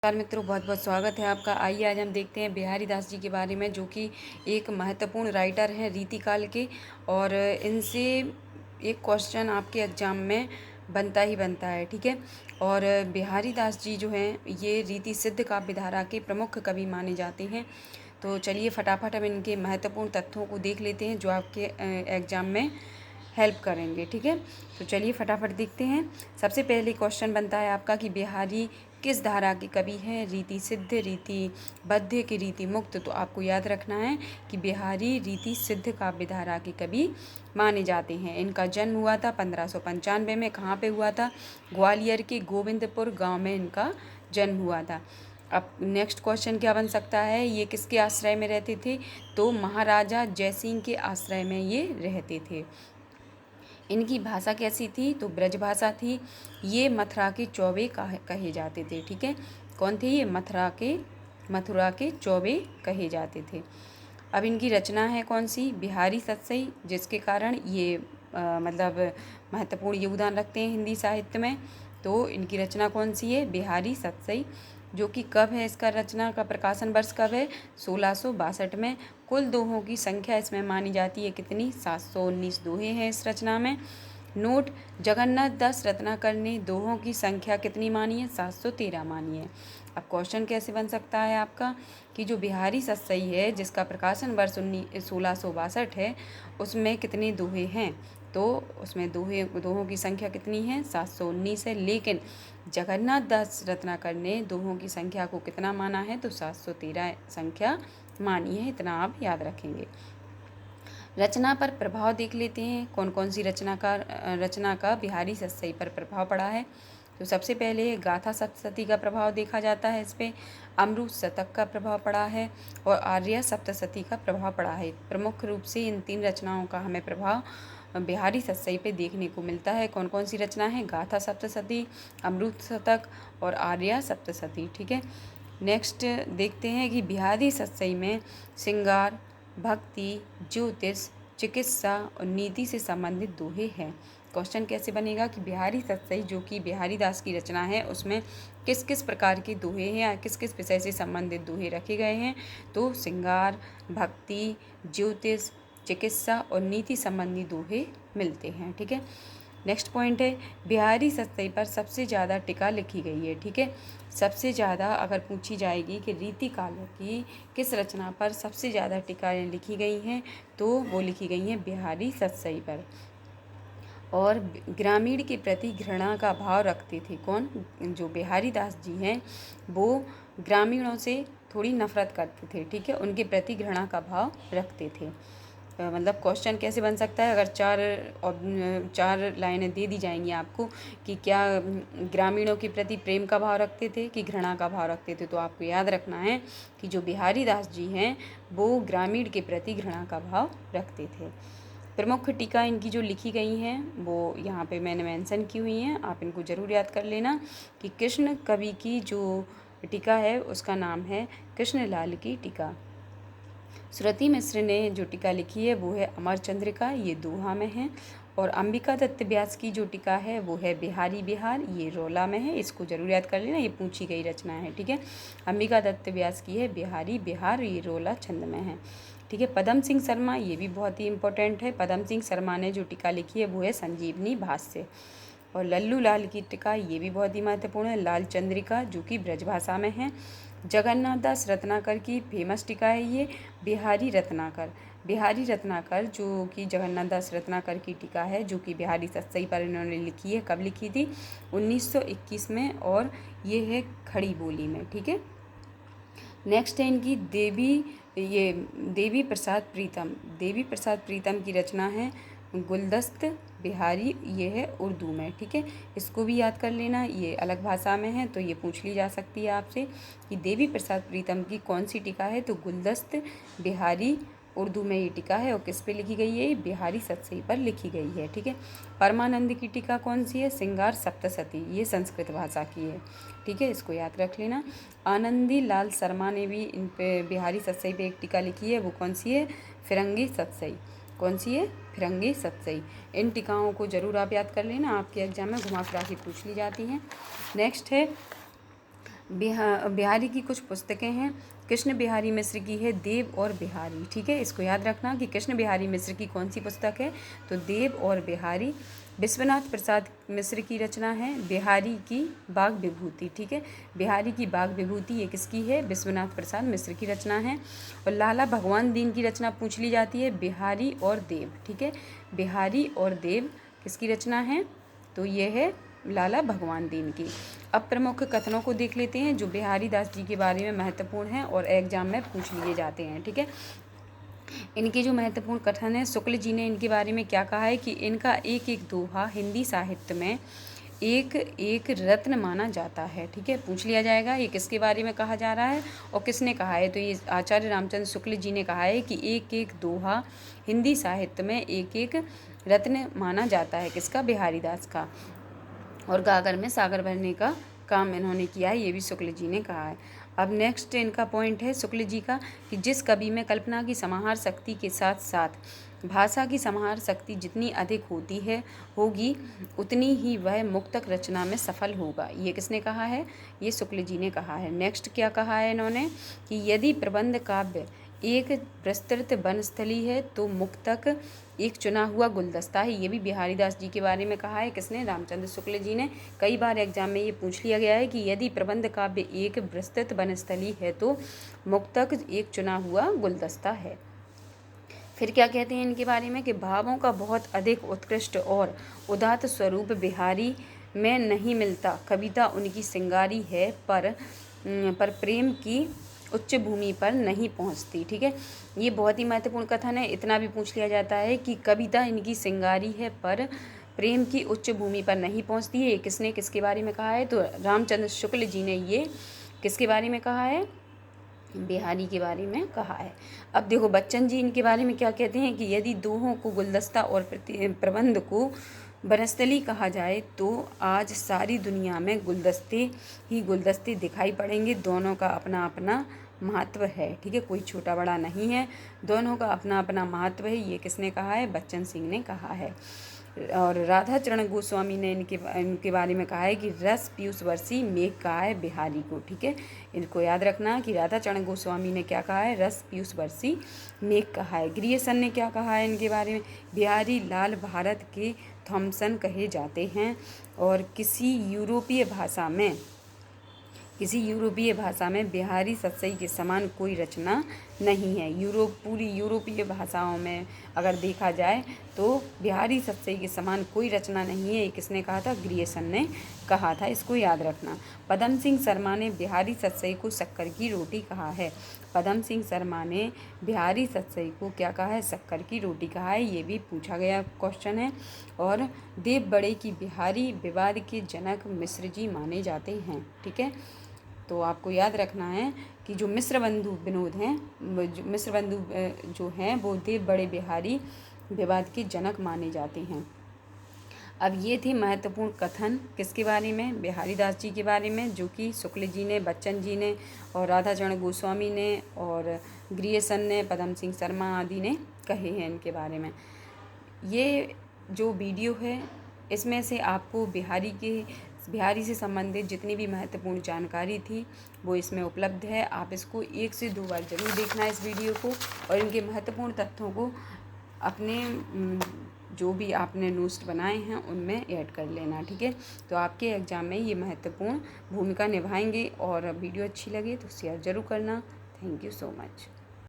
नमस्कार मित्रों, बहुत बहुत स्वागत है आपका। आइए आज हम देखते हैं बिहारी दास जी के बारे में, जो कि एक महत्वपूर्ण राइटर हैं रीतिकाल के। और इनसे एक क्वेश्चन आपके एग्जाम में बनता ही बनता है, ठीक है। और बिहारी दास जी जो हैं ये रीति सिद्ध काव्य धारा के प्रमुख कवि माने जाते हैं। तो चलिए फटाफट हम इनके महत्वपूर्ण तथ्यों को देख लेते हैं जो आपके एग्ज़ाम में हेल्प करेंगे, ठीक है। तो चलिए फटाफट देखते हैं। सबसे पहले क्वेश्चन बनता है आपका कि बिहारी किस धारा के कवि हैं? रीति सिद्ध, रीति बद्ध की रीति मुक्त। तो आपको याद रखना है कि बिहारी रीति सिद्ध काव्य धारा के कवि माने जाते हैं। इनका जन्म हुआ था 1595 में। कहाँ पे हुआ था? ग्वालियर के गोविंदपुर गांव में इनका जन्म हुआ था। अब नेक्स्ट क्वेश्चन क्या बन सकता है? ये किसके आश्रय में रहते थे? तो महाराजा जयसिंह के आश्रय में ये रहते थे। इनकी भाषा कैसी थी? तो ब्रज भाषा थी। ये मथुरा के चौबे कहे जाते थे, ठीक है। कौन थे ये? मथुरा के चौबे कहे जाते थे। अब इनकी रचना है कौन सी? बिहारी सतसई, जिसके कारण ये मतलब महत्वपूर्ण योगदान रखते हैं हिंदी साहित्य में। तो इनकी रचना कौन सी है? बिहारी सतसई, जो कि कब है? इसका रचना का प्रकाशन वर्ष कब है? 1662 में। कुल दोहों की संख्या इसमें मानी जाती है कितनी? 719 दोहे हैं इस रचना में। नोट: जगन्नाथ दास रत्नाकर ने दोहों की संख्या कितनी मानी है? 713 मानी है। अब क्वेश्चन कैसे बन सकता है आपका कि जो बिहारी सतसई है, जिसका प्रकाशन वर्ष 1662 है, उसमें कितने दोहे हैं? तो उसमें दोहों की संख्या कितनी है? 719 है। लेकिन जगन्नाथ दास रत्नाकर ने दोहों की संख्या को कितना माना है? तो 713 संख्या मानी है। इतना आप याद रखेंगे। रचना पर प्रभाव देख लेते हैं। कौन कौन सी रचना का बिहारी सतसई पर प्रभाव पड़ा है। तो सबसे पहले गाथा सप्तशती का प्रभाव देखा जाता है इस पर। अमृत शतक का प्रभाव पड़ा है और आर्य सप्तशती का प्रभाव पड़ा है। प्रमुख रूप से इन तीन रचनाओं का हमें प्रभाव बिहारी सतसई पे देखने को मिलता है। कौन कौन सी रचना है? गाथा सप्तशती, अमृत शतक और आर्य सप्तशती, ठीक है। नेक्स्ट देखते हैं कि बिहारी सतसई में श्रृंगार, भक्ति, ज्योतिष, चिकित्सा और नीति से संबंधित दोहे हैं। क्वेश्चन कैसे बनेगा कि बिहारी सतसई, जो कि बिहारी दास की रचना है, उसमें किस किस प्रकार के दोहे हैं या किस किस विषय से संबंधित दोहे रखे गए हैं? तो श्रृंगार, भक्ति, ज्योतिष, चिकित्सा और नीति संबंधी दोहे मिलते हैं, ठीक है। नेक्स्ट पॉइंट है बिहारी सतसई पर सबसे ज़्यादा टीका लिखी गई है, ठीक है। सबसे ज़्यादा अगर पूछी जाएगी कि रीतिकाल की किस रचना पर सबसे ज़्यादा टीकाएँ लिखी गई हैं, तो वो लिखी गई हैं बिहारी सतसई पर। और ग्रामीण के प्रति घृणा का भाव रखते थे। कौन? जो बिहारी दास जी हैं वो ग्रामीणों से थोड़ी नफरत करते थे, ठीक है। उनके प्रति घृणा का भाव रखते थे। मतलब क्वेश्चन कैसे बन सकता है? अगर चार लाइनें दे दी जाएंगी आपको कि क्या ग्रामीणों के प्रति प्रेम का भाव रखते थे कि घृणा का भाव रखते थे, तो आपको याद रखना है कि जो बिहारी दास जी हैं वो ग्रामीण के प्रति घृणा का भाव रखते थे। प्रमुख टीका इनकी जो लिखी गई हैं वो यहाँ पे मैंने मेंशन की हुई हैं, आप इनको ज़रूर याद कर लेना कि कृष्ण कवि की जो टीका है उसका नाम है कृष्णलाल की टीका। श्रुति मिश्र ने जो टीका लिखी है वो है अमर चंद्रिका, ये दोहा में है। और अंबिका दत्त व्यास की जो टीका है वो है बिहारी बिहार, ये रोला में है। इसको जरूर याद कर लेना, ये पूछी गई रचना है, ठीक है। अंबिका दत्त व्यास की है बिहारी बिहार, ये रोला छंद में है, ठीक है। पदम सिंह शर्मा, ये भी बहुत ही इंपॉर्टेंट है। पदम सिंह शर्मा ने जो टीका लिखी है वो है संजीवनी भाष्य। और लल्लू लाल की टीका, ये भी बहुत ही महत्वपूर्ण है, लाल चंद्रिका, जो कि ब्रजभाषा में है। जगन्नाथ दास रत्नाकर की फेमस टीका है ये बिहारी रत्नाकर। बिहारी रत्नाकर जो कि जगन्नाथ दास रत्नाकर की टीका है, जो कि बिहारी सतसई पर इन्होंने लिखी है। कब लिखी थी? 1921 में, और ये है खड़ी बोली में, ठीक है। नेक्स्ट है इनकी देवी प्रसाद प्रीतम। देवी प्रसाद प्रीतम की रचना है गुलदस्त बिहारी, ये है उर्दू में, ठीक है। इसको भी याद कर लेना, ये अलग भाषा में है तो ये पूछ ली जा सकती है आपसे कि देवी प्रसाद प्रीतम की कौन सी टीका है। तो गुलदस्त बिहारी उर्दू में ये टीका है। और किस पे लिखी गई है? बिहारी सतसई पर लिखी गई है, ठीक है। परमानंद की टीका कौन सी है? श्रृंगार सप्तशती, ये संस्कृत भाषा की है, ठीक है। इसको याद रख लेना। आनंदी लाल शर्मा ने भी इन पे बिहारी सतसई पे एक टीका लिखी है, वो कौन सी है? फिरंगी सतसई। कौन सी है? फिरंगी सतसई। इन टीकाओं को जरूर आप याद कर लेना, आपके एग्जाम में घुमा फिरा के पूछ ली जाती हैं। नेक्स्ट है बिहारी की कुछ पुस्तकें हैं। कृष्ण बिहारी मिश्र की है देव और बिहारी, ठीक है, इसको याद रखना कि कृष्ण बिहारी मिश्र की कौन सी पुस्तक है, तो देव और बिहारी। विश्वनाथ प्रसाद मिश्र की रचना है बिहारी की बाग विभूति, ठीक है, बिहारी की बाग विभूति ये किसकी है, विश्वनाथ प्रसाद मिश्र की रचना है। और लाला भगवान दीन की रचना पूछ ली जाती है बिहारी और देव, ठीक है, बिहारी और देव किसकी रचना है, तो ये है लाला भगवान दीन की। अब प्रमुख कथनों को देख लेते हैं जो बिहारी दास जी के बारे में महत्वपूर्ण हैं और एग्जाम में पूछ लिए जाते हैं, ठीक है। इनके जो महत्वपूर्ण कथन है, शुक्ल जी ने इनके बारे में क्या कहा है कि इनका एक एक दोहा हिंदी साहित्य में एक एक रत्न माना जाता है, ठीक है, पूछ लिया जाएगा ये किसके बारे में कहा जा रहा है और किसने कहा है, तो ये आचार्य रामचंद्र शुक्ल जी ने कहा है कि एक एक दोहा हिंदी साहित्य में एक एक रत्न माना जाता है, किसका, बिहारी दास का। और गागर में सागर भरने का काम इन्होंने किया है, ये भी शुक्ल जी ने कहा है। अब नेक्स्ट इनका पॉइंट है शुक्ल जी का कि जिस कवि में कल्पना की समाहार शक्ति के साथ साथ भाषा की समाहार शक्ति जितनी अधिक होगी उतनी ही वह मुक्तक रचना में सफल होगा, ये किसने कहा है, ये शुक्ल जी ने कहा है। नेक्स्ट क्या कहा है इन्होंने कि यदि प्रबंध काव्य एक विस्तृत वनस्थली है तो मुक्तक एक चुना हुआ गुलदस्ता है, ये भी बिहारी दास जी के बारे में कहा है, किसने, रामचंद्र शुक्ल जी ने। कई बार एग्जाम में ये पूछ लिया गया है कि यदि प्रबंध काव्य एक विस्तृत वनस्थली है तो मुक्तक एक चुना हुआ गुलदस्ता है। फिर क्या कहते हैं इनके बारे में कि भावों का बहुत अधिक उत्कृष्ट और उदात्त स्वरूप बिहारी में नहीं मिलता, कविता उनकी सिंगारी है पर प्रेम की उच्च भूमि पर नहीं पहुंचती, ठीक है, ये बहुत ही महत्वपूर्ण कथन है। इतना भी पूछ लिया जाता है कि कविता इनकी सिंगारी है पर प्रेम की उच्च भूमि पर नहीं पहुंचती है, ये किसने किसके बारे में कहा है, तो रामचंद्र शुक्ल जी ने ये किसके बारे में कहा है, बिहारी के बारे में कहा है। अब देखो बच्चन जी इनके बारे में क्या कहते हैं कि यदि दोहों को गुलदस्ता और प्रबंध को वनस्थली कहा जाए तो आज सारी दुनिया में गुलदस्ते ही गुलदस्ते दिखाई पड़ेंगे, दोनों का अपना अपना महत्व है, ठीक है, कोई छोटा बड़ा नहीं है, दोनों का अपना अपना महत्व है, ये किसने कहा है, बच्चन सिंह ने कहा है। और राधा चरण गोस्वामी ने इनके बारे में कहा है कि रस पीयूष वर्षी मेघ कहा है बिहारी को, ठीक है, इनको याद रखना कि राधा चरण गोस्वामी ने क्या कहा है, रस पीयूष वर्षी मेघ कहा है। ग्रियर्सन ने क्या कहा है इनके बारे में, बिहारी लाल भारत के थॉमसन कहे जाते हैं और किसी यूरोपीय भाषा में बिहारी सत्सई के समान कोई रचना नहीं है। पूरी यूरोपीय भाषाओं में अगर देखा जाए तो बिहारी सत्सई के समान कोई रचना नहीं है, ये किसने कहा था, ग्रियर्सन ने कहा था, इसको याद रखना। पदम सिंह शर्मा ने बिहारी सत्सई को शक्कर की रोटी कहा है, पदम सिंह शर्मा ने बिहारी सत्सई को क्या कहा है, शक्कर की रोटी कहा है, ये भी पूछा गया क्वेश्चन है। और देव बड़े की बिहारी विवाद के जनक मिश्र जी माने जाते हैं, ठीक है, तो आपको याद रखना है कि जो मिश्र बंधु विनोद हैं, मिश्र बंधु जो हैं वो देव बड़े बिहारी विवाद के जनक माने जाते हैं। अब ये थे महत्वपूर्ण कथन किसके बारे में, बिहारी दास जी के बारे में, जो कि शुक्ल जी ने, बच्चन जी ने और राधा चरण गोस्वामी ने और ग्रियर्सन ने, पदम सिंह शर्मा आदि ने कहे हैं इनके बारे में। ये जो वीडियो है इसमें से आपको बिहारी से संबंधित जितनी भी महत्वपूर्ण जानकारी थी वो इसमें उपलब्ध है। आप इसको 1 से 2 बार ज़रूर देखना इस वीडियो को और इनके महत्वपूर्ण तथ्यों को अपने जो भी आपने नोट्स बनाए हैं उनमें ऐड कर लेना, ठीक है, तो आपके एग्ज़ाम में ये महत्वपूर्ण भूमिका निभाएंगे। और वीडियो अच्छी लगे तो शेयर ज़रूर करना। Thank you so much.